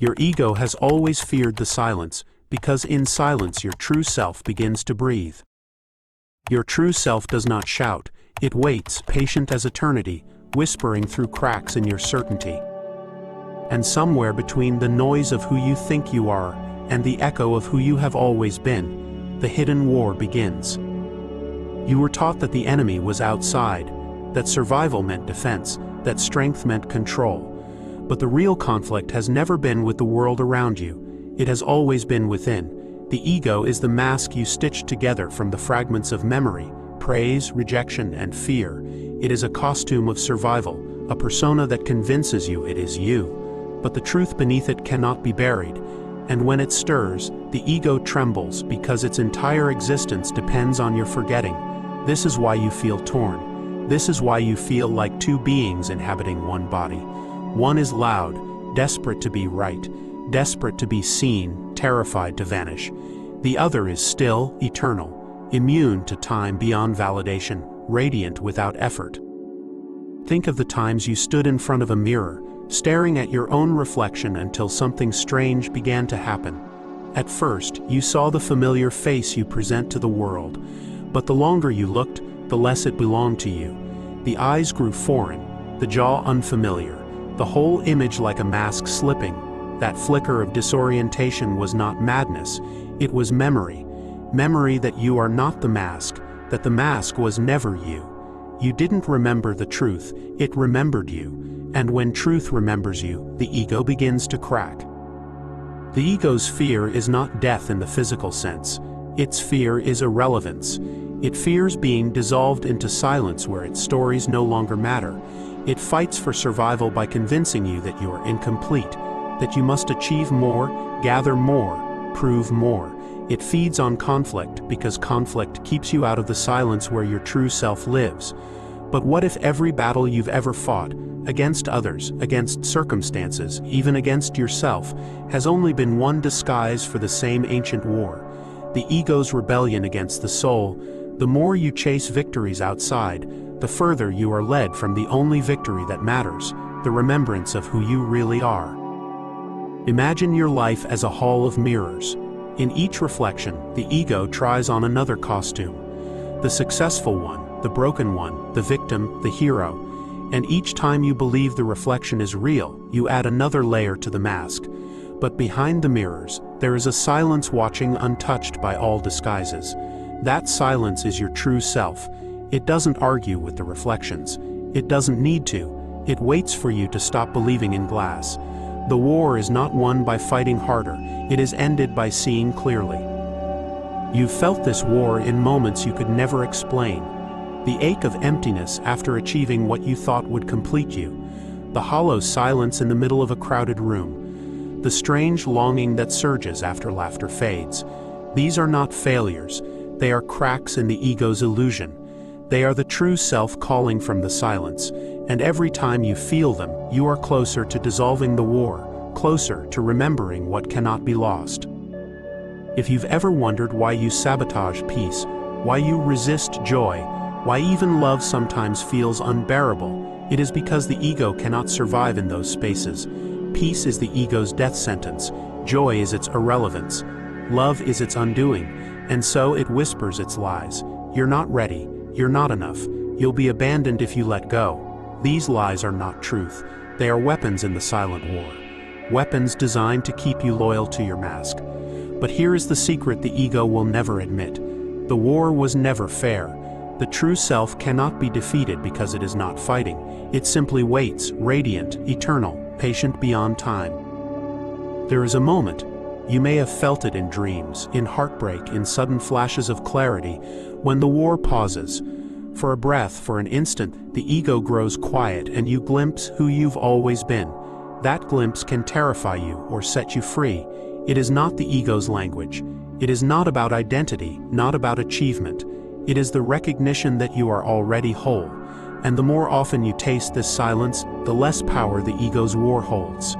Your ego has always feared the silence, because in silence your true self begins to breathe. Your true self does not shout, it waits, patient as eternity, whispering through cracks in your certainty. And somewhere between the noise of who you think you are and the echo of who you have always been, the hidden war begins. You were taught that the enemy was outside, that survival meant defense, that strength meant control. But the real conflict has never been with the world around you, it has always been within. The ego is the mask you stitch together from the fragments of memory, praise, rejection, and fear. It is a costume of survival, a persona that convinces you it is you. But the truth beneath it cannot be buried, and when it stirs, the ego trembles because its entire existence depends on your forgetting. This is why you feel torn. This is why you feel like two beings inhabiting one body. One is loud, desperate to be right, desperate to be seen, terrified to vanish. The other is still, eternal, immune to time beyond validation, radiant without effort. Think of the times you stood in front of a mirror, staring at your own reflection until something strange began to happen. At first, you saw the familiar face you present to the world, but the longer you looked, the less it belonged to you. The eyes grew foreign, the jaw unfamiliar, the whole image like a mask slipping. That flicker of disorientation was not madness, it was memory. Memory that you are not the mask, that the mask was never you. You didn't remember the truth, it remembered you. And when truth remembers you, the ego begins to crack. The ego's fear is not death in the physical sense. Its fear is irrelevance. It fears being dissolved into silence where its stories no longer matter. It fights for survival by convincing you that you are incomplete, that you must achieve more, gather more, prove more. It feeds on conflict because conflict keeps you out of the silence where your true self lives. But what if every battle you've ever fought, against others, against circumstances, even against yourself, has only been one disguise for the same ancient war? The ego's rebellion against the soul. The more you chase victories outside, the further you are led from the only victory that matters, the remembrance of who you really are. Imagine your life as a hall of mirrors. In each reflection, the ego tries on another costume. The successful one, the broken one, the victim, the hero. And each time you believe the reflection is real, you add another layer to the mask. But behind the mirrors, there is a silence watching untouched by all disguises. That silence is your true self. It doesn't argue with the reflections. It doesn't need to. It waits for you to stop believing in glass. The war is not won by fighting harder. It is ended by seeing clearly. You've felt this war in moments you could never explain. The ache of emptiness after achieving what you thought would complete you. The hollow silence in the middle of a crowded room. The strange longing that surges after laughter fades. These are not failures. They are cracks in the ego's illusion. They are the true self calling from the silence. And every time you feel them, you are closer to dissolving the war, closer to remembering what cannot be lost. If you've ever wondered why you sabotage peace, why you resist joy, why even love sometimes feels unbearable, it is because the ego cannot survive in those spaces. Peace is the ego's death sentence. Joy is its irrelevance. Love is its undoing. And so it whispers its lies. You're not ready. You're not enough. You'll be abandoned if you let go. These lies are not truth. They are weapons in the silent war. Weapons designed to keep you loyal to your mask. But here is the secret the ego will never admit. The war was never fair. The true self cannot be defeated because it is not fighting. It simply waits, radiant, eternal, patient beyond time. There is a moment. You may have felt it in dreams, in heartbreak, in sudden flashes of clarity, when the war pauses. For a breath, for an instant, the ego grows quiet and you glimpse who you've always been. That glimpse can terrify you or set you free. It is not the ego's language. It is not about identity, not about achievement. It is the recognition that you are already whole. And the more often you taste this silence, the less power the ego's war holds.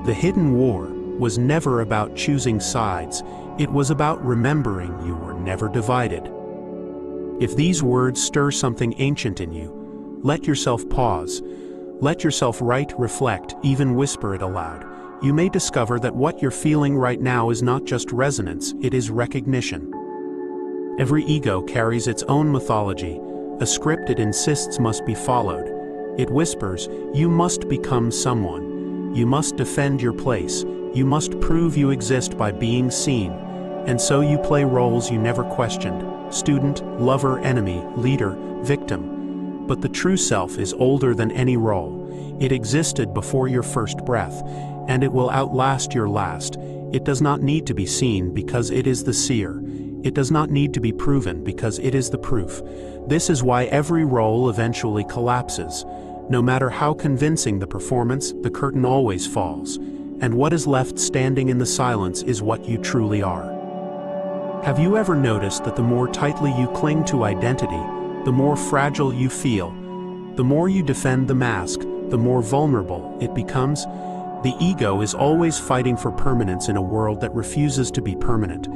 The hidden war was never about choosing sides. It was about remembering you were never divided. If these words stir something ancient in you, let yourself pause. Let yourself write, reflect, even whisper it aloud. you may discover that what you're feeling right now is not just resonance, it is recognition. Every ego carries its own mythology, a script it insists must be followed. It whispers, you must become someone. You must defend your place. You must prove you exist by being seen. And so you play roles you never questioned: student, lover, enemy, leader, victim. But the true self is older than any role. It existed before your first breath, and it will outlast your last. It does not need to be seen because it is the seer. It does not need to be proven because it is the proof. This is why every role eventually collapses. No matter how convincing the performance, the curtain always falls. And what is left standing in the silence is what you truly are. Have you ever noticed that the more tightly you cling to identity, the more fragile you feel? The more you defend the mask, the more vulnerable it becomes. The ego is always fighting for permanence in a world that refuses to be permanent.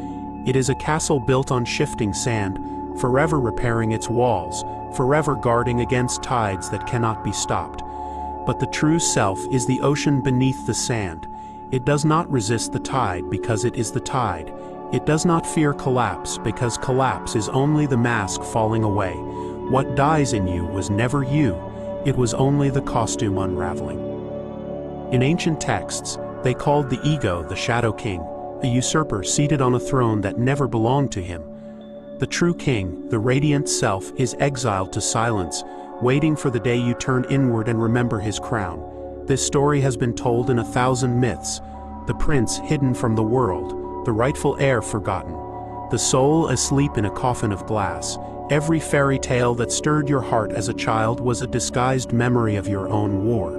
It is a castle built on shifting sand, forever repairing its walls, forever guarding against tides that cannot be stopped. But the true self is the ocean beneath the sand. It does not resist the tide because it is the tide. It does not fear collapse because collapse is only the mask falling away. What dies in you was never you. It was only the costume unraveling. In ancient texts, they called the ego the shadow king, a usurper seated on a throne that never belonged to him. The true king, the radiant self, is exiled to silence, waiting for the day you turn inward and remember his crown. This story has been told in 1,000 myths: the prince hidden from the world, the rightful heir forgotten, the soul asleep in a coffin of glass. Every fairy tale that stirred your heart as a child was a disguised memory of your own war.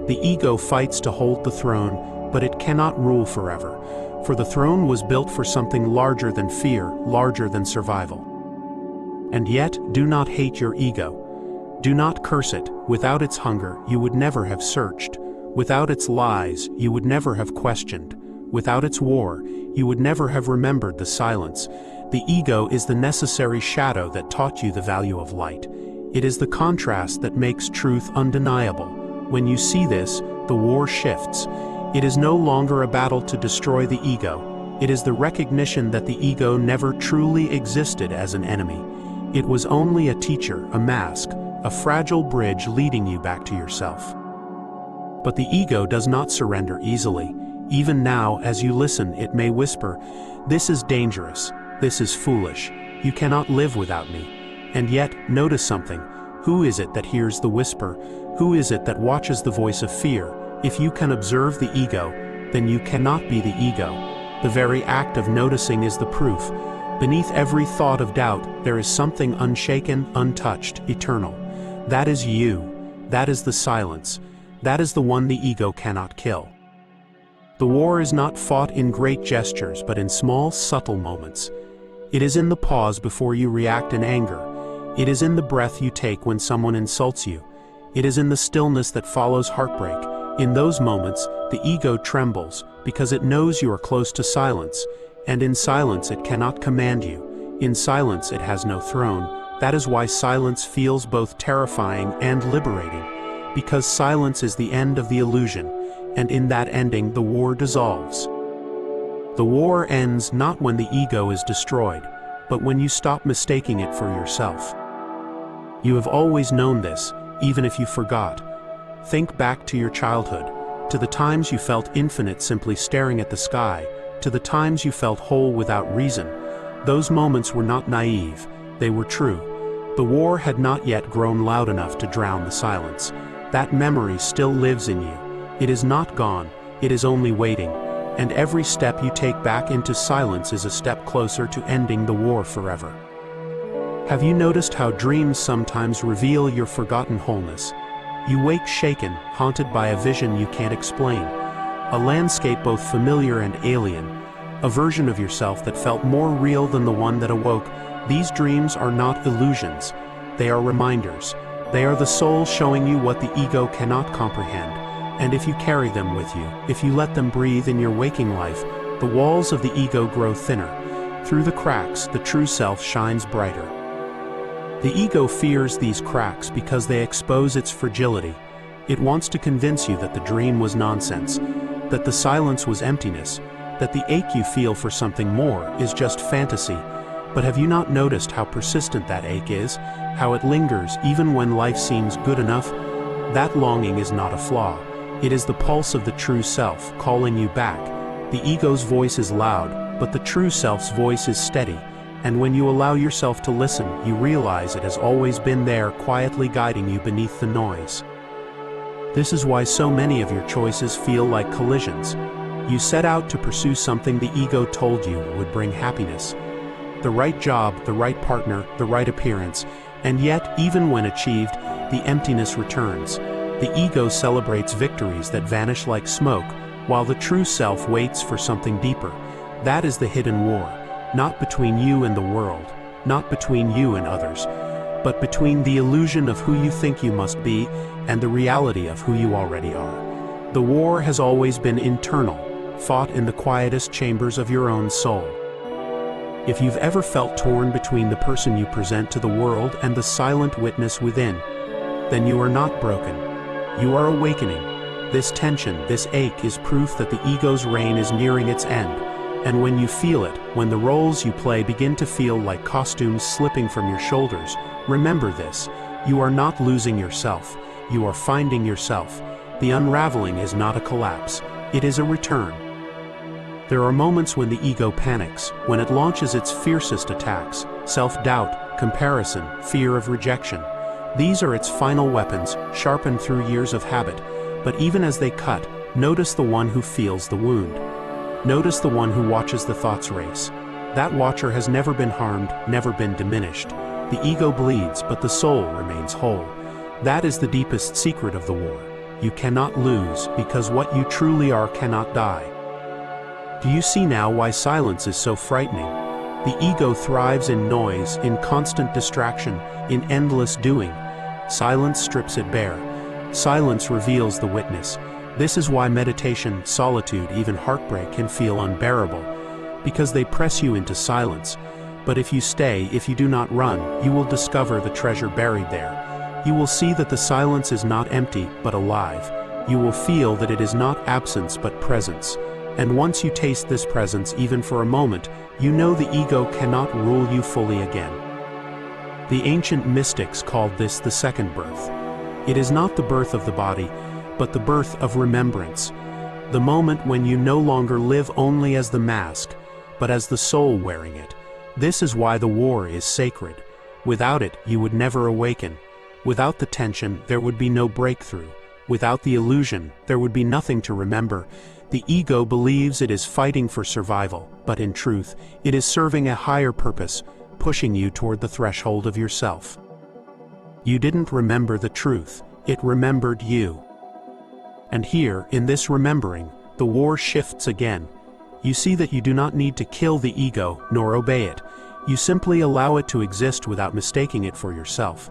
The ego fights to hold the throne, but it cannot rule forever, for the throne was built for something larger than fear, larger than survival. And yet, do not hate your ego. Do not curse it. Without its hunger, you would never have searched. Without its lies, you would never have questioned. Without its war, you would never have remembered the silence. The ego is the necessary shadow that taught you the value of light. It is the contrast that makes truth undeniable. When you see this, the war shifts. It is no longer a battle to destroy the ego. It is the recognition that the ego never truly existed as an enemy. It was only a teacher, a mask, a fragile bridge leading you back to yourself. But the ego does not surrender easily. Even now, as you listen, it may whisper, "This is dangerous. This is foolish. You cannot live without me." And yet, notice something. Who is it that hears the whisper? Who is it that watches the voice of fear? If you can observe the ego, then you cannot be the ego. The very act of noticing is the proof. Beneath every thought of doubt, there is something unshaken, untouched, eternal. That is you. That is the silence. That is the one the ego cannot kill. The war is not fought in great gestures, but in small, subtle moments. It is in the pause before you react in anger. It is in the breath you take when someone insults you. It is in the stillness that follows heartbreak. In those moments, the ego trembles because it knows you are close to silence, and in silence it cannot command you. In silence it has no throne. That is why silence feels both terrifying and liberating, because silence is the end of the illusion, and in that ending the war dissolves. The war ends not when the ego is destroyed, but when you stop mistaking it for yourself. You have always known this, even if you forgot. Think back to your childhood, to the times you felt infinite simply staring at the sky, to the times you felt whole without reason. Those moments were not naive, they were true. The war had not yet grown loud enough to drown the silence. That memory still lives in you. It is not gone, it is only waiting. And every step you take back into silence is a step closer to ending the war forever. Have you noticed how dreams sometimes reveal your forgotten wholeness? You wake shaken, haunted by a vision you can't explain. A landscape both familiar and alien. A version of yourself that felt more real than the one that awoke. These dreams are not illusions. They are reminders. They are the soul showing you what the ego cannot comprehend. And if you carry them with you, if you let them breathe in your waking life, the walls of the ego grow thinner. Through the cracks, the true self shines brighter. The ego fears these cracks because they expose its fragility. It wants to convince you that the dream was nonsense, that the silence was emptiness, that the ache you feel for something more is just fantasy. But have you not noticed how persistent that ache is, how it lingers even when life seems good enough? That longing is not a flaw. It is the pulse of the true self calling you back. The ego's voice is loud, but the true self's voice is steady. And when you allow yourself to listen, you realize it has always been there, quietly guiding you beneath the noise. This is why so many of your choices feel like collisions. You set out to pursue something the ego told you would bring happiness. The right job, the right partner, the right appearance, and yet, even when achieved, the emptiness returns. The ego celebrates victories that vanish like smoke, while the true self waits for something deeper. That is the hidden war. Not between you and the world, not between you and others, but between the illusion of who you think you must be and the reality of who you already are. The war has always been internal, fought in the quietest chambers of your own soul. If you've ever felt torn between the person you present to the world and the silent witness within, then you are not broken. You are awakening. This tension, this ache is proof that the ego's reign is nearing its end. And when you feel it, when the roles you play begin to feel like costumes slipping from your shoulders, remember this: you are not losing yourself, you are finding yourself. The unraveling is not a collapse, it is a return. There are moments when the ego panics, when it launches its fiercest attacks: self-doubt, comparison, fear of rejection. These are its final weapons, sharpened through years of habit. But even as they cut, notice the one who feels the wound. Notice the one who watches the thoughts race. That watcher has never been harmed, never been diminished. The ego bleeds, but the soul remains whole. That is the deepest secret of the war. You cannot lose, because what you truly are cannot die. Do you see now why silence is so frightening? The ego thrives in noise, in constant distraction, in endless doing. Silence strips it bare. Silence reveals the witness. This is why meditation, solitude, even heartbreak can feel unbearable, because they press you into silence. But if you stay, if you do not run, you will discover the treasure buried there. You will see that the silence is not empty, but alive. You will feel that it is not absence, but presence. And once you taste this presence, even for a moment, you know the ego cannot rule you fully again. The ancient mystics called this the second birth. It is not the birth of the body, but the birth of remembrance, the moment when you no longer live only as the mask, but as the soul wearing it. This is why the war is sacred. Without it, you would never awaken. Without the tension, there would be no breakthrough. Without the illusion, there would be nothing to remember. The ego believes it is fighting for survival, but in truth, it is serving a higher purpose, pushing you toward the threshold of yourself. You didn't remember the truth, it remembered you. And here, in this remembering, the war shifts again. You see that you do not need to kill the ego, nor obey it. You simply allow it to exist without mistaking it for yourself.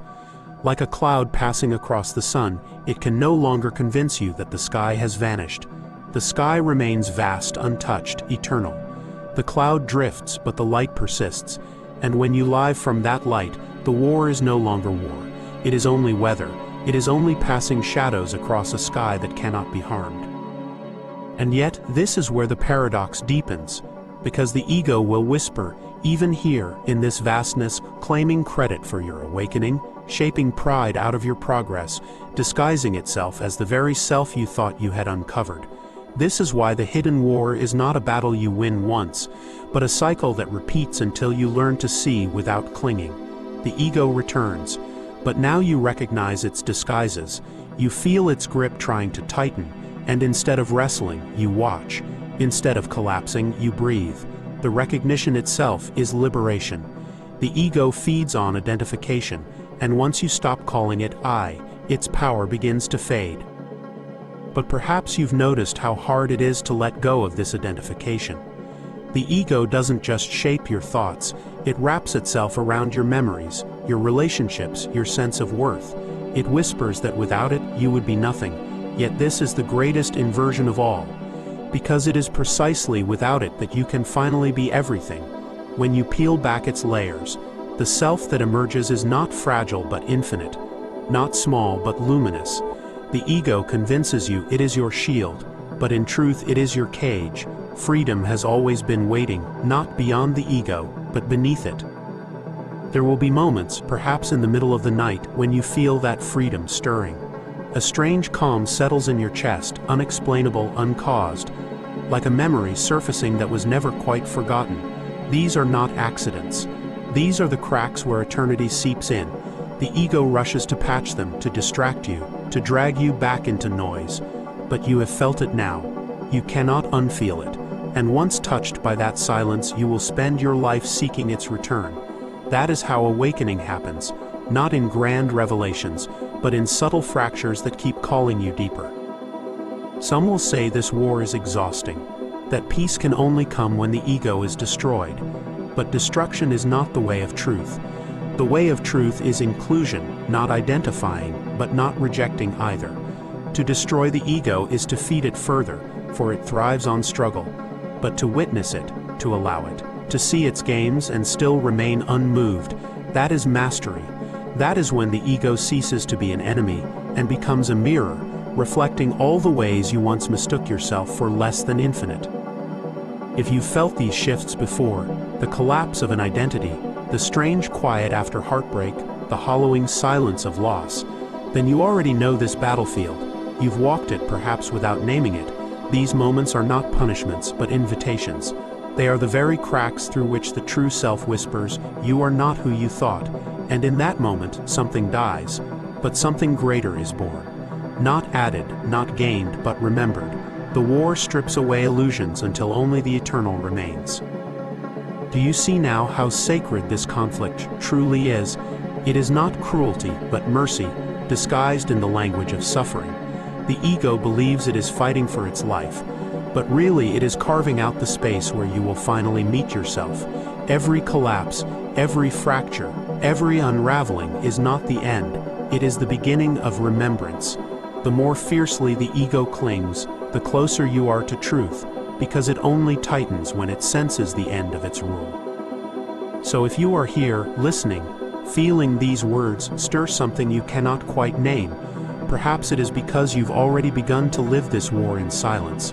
Like a cloud passing across the sun, it can no longer convince you that the sky has vanished. The sky remains vast, untouched, eternal. The cloud drifts, but the light persists. And when you live from that light, the war is no longer war. It is only weather. It is only passing shadows across a sky that cannot be harmed. And yet, this is where the paradox deepens, because the ego will whisper, even here, in this vastness, claiming credit for your awakening, shaping pride out of your progress, disguising itself as the very self you thought you had uncovered. This is why the hidden war is not a battle you win once, but a cycle that repeats until you learn to see without clinging. The ego returns. But now you recognize its disguises. You feel its grip trying to tighten, and instead of wrestling, you watch. Instead of collapsing, you breathe. The recognition itself is liberation. The ego feeds on identification, and once you stop calling it I, its power begins to fade. But perhaps you've noticed how hard it is to let go of this identification. The ego doesn't just shape your thoughts, it wraps itself around your memories, your relationships, your sense of worth. It whispers that without it, you would be nothing. Yet this is the greatest inversion of all, because it is precisely without it that you can finally be everything. When you peel back its layers, the self that emerges is not fragile but infinite, not small but luminous. The ego convinces you it is your shield, but in truth it is your cage. Freedom has always been waiting, not beyond the ego, but beneath it. There will be moments, perhaps in the middle of the night, when you feel that freedom stirring. A strange calm settles in your chest, unexplainable, uncaused, like a memory surfacing that was never quite forgotten. These are not accidents. These are the cracks where eternity seeps in. The ego rushes to patch them, to distract you, to drag you back into noise. But you have felt it now. You cannot unfeel it. And once touched by that silence, you will spend your life seeking its return. That is how awakening happens, not in grand revelations, but in subtle fractures that keep calling you deeper. Some will say this war is exhausting, that peace can only come when the ego is destroyed. But destruction is not the way of truth. The way of truth is inclusion, not identifying, but not rejecting either. To destroy the ego is to feed it further, for it thrives on struggle. But to witness it, to allow it, to see its games and still remain unmoved, that is mastery. That is when the ego ceases to be an enemy and becomes a mirror, reflecting all the ways you once mistook yourself for less than infinite. If you've felt these shifts before, the collapse of an identity, the strange quiet after heartbreak, the hollowing silence of loss, then you already know this battlefield. You've walked it, perhaps without naming it. These moments are not punishments, but invitations. They are the very cracks through which the true self whispers, "You are not who you thought." And in that moment, something dies, but something greater is born. Not added, not gained, but remembered. The war strips away illusions until only the eternal remains. Do you see now how sacred this conflict truly is? It is not cruelty, but mercy, disguised in the language of suffering. The ego believes it is fighting for its life, but really it is carving out the space where you will finally meet yourself. Every collapse, every fracture, every unraveling is not the end, it is the beginning of remembrance. The more fiercely the ego clings, the closer you are to truth, because it only tightens when it senses the end of its rule. So if you are here, listening, feeling these words stir something you cannot quite name, perhaps it is because you've already begun to live this war in silence.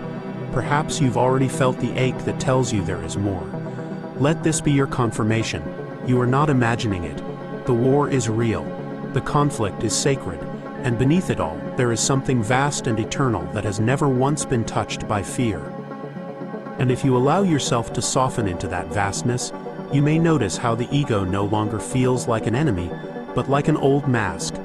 Perhaps you've already felt the ache that tells you there is more. Let this be your confirmation. You are not imagining it. The war is real. The conflict is sacred. And beneath it all, there is something vast and eternal that has never once been touched by fear. And if you allow yourself to soften into that vastness, you may notice how the ego no longer feels like an enemy, but like an old mask.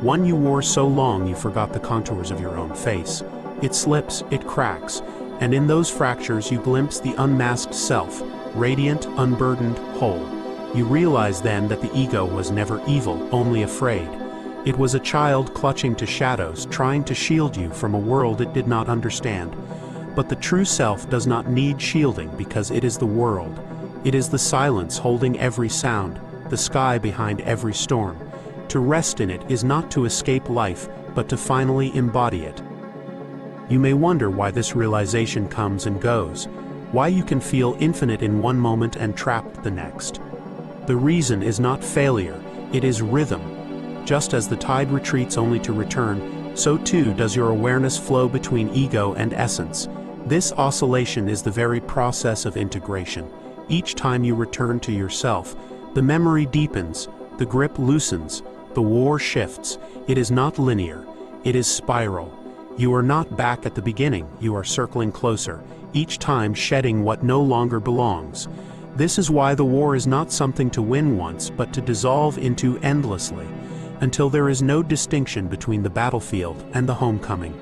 One you wore so long you forgot the contours of your own face. It slips, it cracks, and in those fractures you glimpse the unmasked self, radiant, unburdened, whole. You realize then that the ego was never evil, only afraid. It was a child clutching to shadows, trying to shield you from a world it did not understand. But the true self does not need shielding because it is the world. It is the silence holding every sound, the sky behind every storm. To rest in it is not to escape life, but to finally embody it. You may wonder why this realization comes and goes, why you can feel infinite in one moment and trapped the next. The reason is not failure, it is rhythm. Just as the tide retreats only to return, so too does your awareness flow between ego and essence. This oscillation is the very process of integration. Each time you return to yourself, the memory deepens, the grip loosens, the war shifts. It is not linear, it is spiral. You are not back at the beginning, you are circling closer, each time shedding what no longer belongs. This is why the war is not something to win once, but to dissolve into endlessly, until there is no distinction between the battlefield and the homecoming.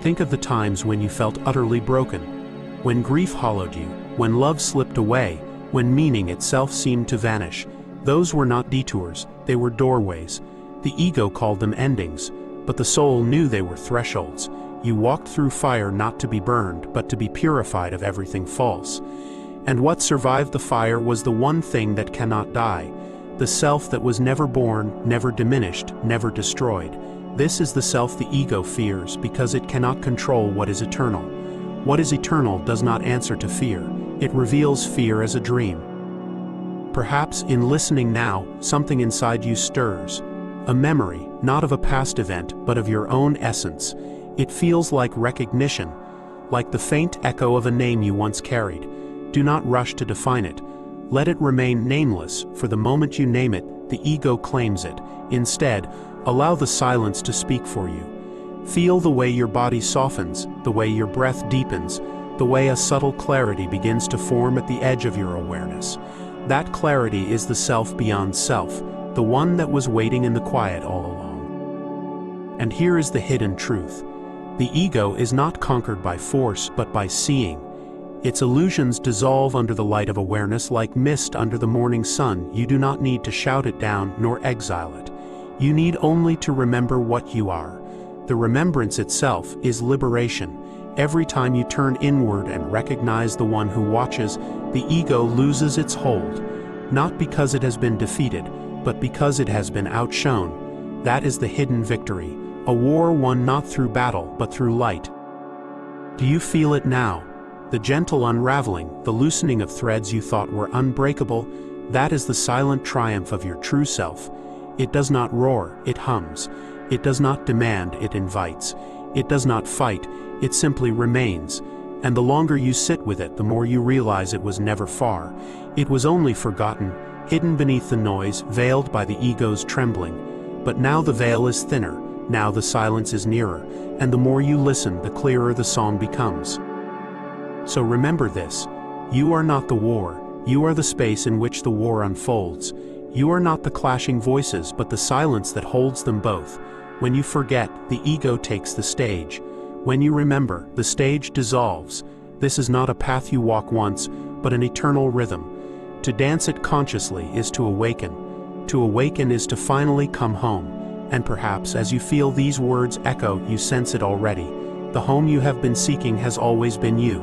Think of the times when you felt utterly broken, when grief hollowed you, when love slipped away, when meaning itself seemed to vanish. Those were not detours, they were doorways. The ego called them endings, but the soul knew they were thresholds. You walked through fire not to be burned, but to be purified of everything false. And what survived the fire was the one thing that cannot die, the self that was never born, never diminished, never destroyed. This is the self the ego fears because it cannot control what is eternal. What is eternal does not answer to fear. It reveals fear as a dream. Perhaps in listening now, something inside you stirs. A memory, not of a past event, but of your own essence. It feels like recognition, like the faint echo of a name you once carried. Do not rush to define it. Let it remain nameless, for the moment you name it, the ego claims it. Instead, allow the silence to speak for you. Feel the way your body softens, the way your breath deepens, the way a subtle clarity begins to form at the edge of your awareness. That clarity is the self beyond self, the one that was waiting in the quiet all along. And here is the hidden truth. The ego is not conquered by force, but by seeing. Its illusions dissolve under the light of awareness like mist under the morning sun. You do not need to shout it down nor exile it. You need only to remember what you are. The remembrance itself is liberation. Every time you turn inward and recognize the one who watches, the ego loses its hold, not because it has been defeated, but because it has been outshone. That is the hidden victory, a war won not through battle, but through light. Do you feel it now? The gentle unraveling, the loosening of threads you thought were unbreakable, that is the silent triumph of your true self. It does not roar, it hums. It does not demand, it invites. It does not fight, it simply remains. And the longer you sit with it, the more you realize it was never far. It was only forgotten, hidden beneath the noise, veiled by the ego's trembling. But now the veil is thinner, now the silence is nearer, and the more you listen, the clearer the song becomes. So remember this, you are not the war, you are the space in which the war unfolds. You are not the clashing voices, but the silence that holds them both. When you forget, the ego takes the stage. When you remember, the stage dissolves. This is not a path you walk once, but an eternal rhythm. To dance it consciously is to awaken. To awaken is to finally come home. And perhaps as you feel these words echo, you sense it already. The home you have been seeking has always been you.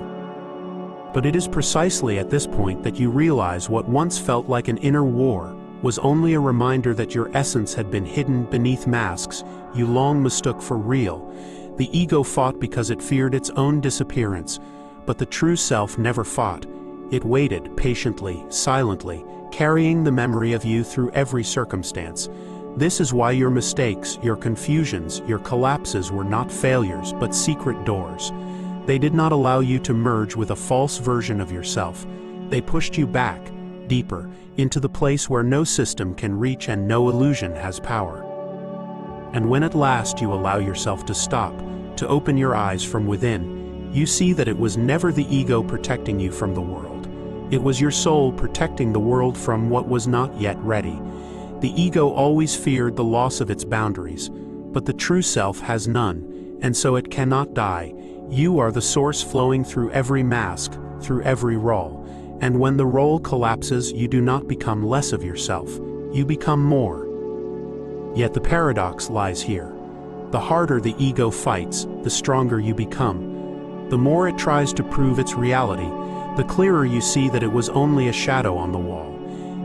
But it is precisely at this point that you realize what once felt like an inner war was only a reminder that your essence had been hidden beneath masks you long mistook for real. The ego fought because it feared its own disappearance, but the true self never fought. It waited patiently, silently, carrying the memory of you through every circumstance. This is why your mistakes, your confusions, your collapses were not failures, but secret doors. They did not allow you to merge with a false version of yourself. They pushed you back, deeper, into the place where no system can reach and no illusion has power. And when at last you allow yourself to stop, to open your eyes from within, you see that it was never the ego protecting you from the world. It was your soul protecting the world from what was not yet ready. The ego always feared the loss of its boundaries, but the true self has none, and so it cannot die. You are the source flowing through every mask, through every role. And when the role collapses, you do not become less of yourself, you become more. Yet the paradox lies here. The harder the ego fights, the stronger you become. The more it tries to prove its reality, the clearer you see that it was only a shadow on the wall,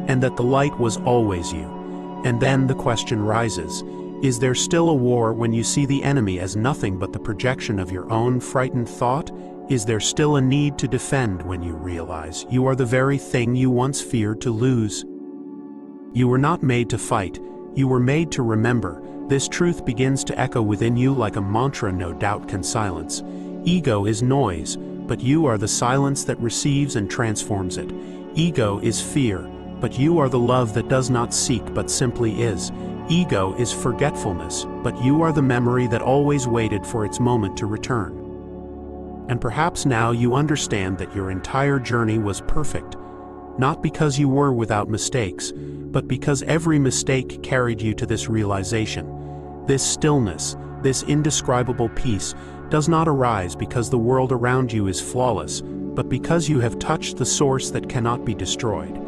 and that the light was always you. And then the question rises, is there still a war when you see the enemy as nothing but the projection of your own frightened thought? Is there still a need to defend when you realize you are the very thing you once feared to lose? You were not made to fight, you were made to remember. This truth begins to echo within you like a mantra no doubt can silence. Ego is noise, but you are the silence that receives and transforms it. Ego is fear, but you are the love that does not seek but simply is. Ego is forgetfulness, but you are the memory that always waited for its moment to return. And perhaps now you understand that your entire journey was perfect, not because you were without mistakes, but because every mistake carried you to this realization. This stillness, this indescribable peace, does not arise because the world around you is flawless, but because you have touched the source that cannot be destroyed.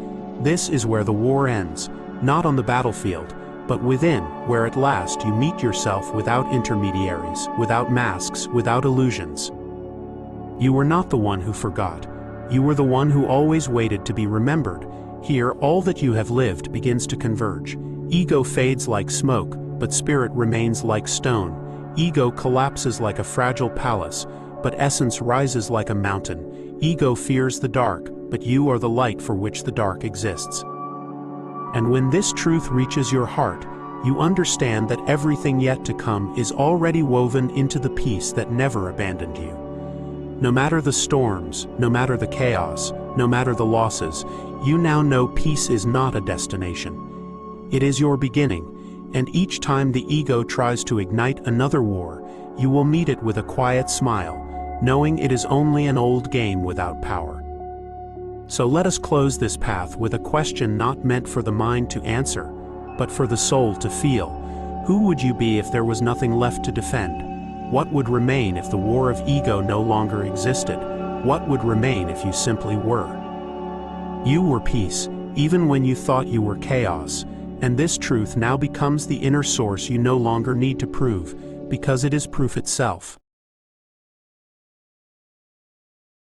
This is where the war ends, not on the battlefield, but within, where at last you meet yourself without intermediaries, without masks, without illusions. You were not the one who forgot. You were the one who always waited to be remembered. Here, all that you have lived begins to converge. Ego fades like smoke, but spirit remains like stone. Ego collapses like a fragile palace, but essence rises like a mountain. Ego fears the dark, but you are the light for which the dark exists. And when this truth reaches your heart, you understand that everything yet to come is already woven into the peace that never abandoned you. No matter the storms, no matter the chaos, no matter the losses, you now know peace is not a destination. It is your beginning, and each time the ego tries to ignite another war, you will meet it with a quiet smile, knowing it is only an old game without power. So let us close this path with a question not meant for the mind to answer, but for the soul to feel. Who would you be if there was nothing left to defend? What would remain if the war of ego no longer existed? What would remain if you simply were? You were peace, even when you thought you were chaos, and this truth now becomes the inner source you no longer need to prove, because it is proof itself.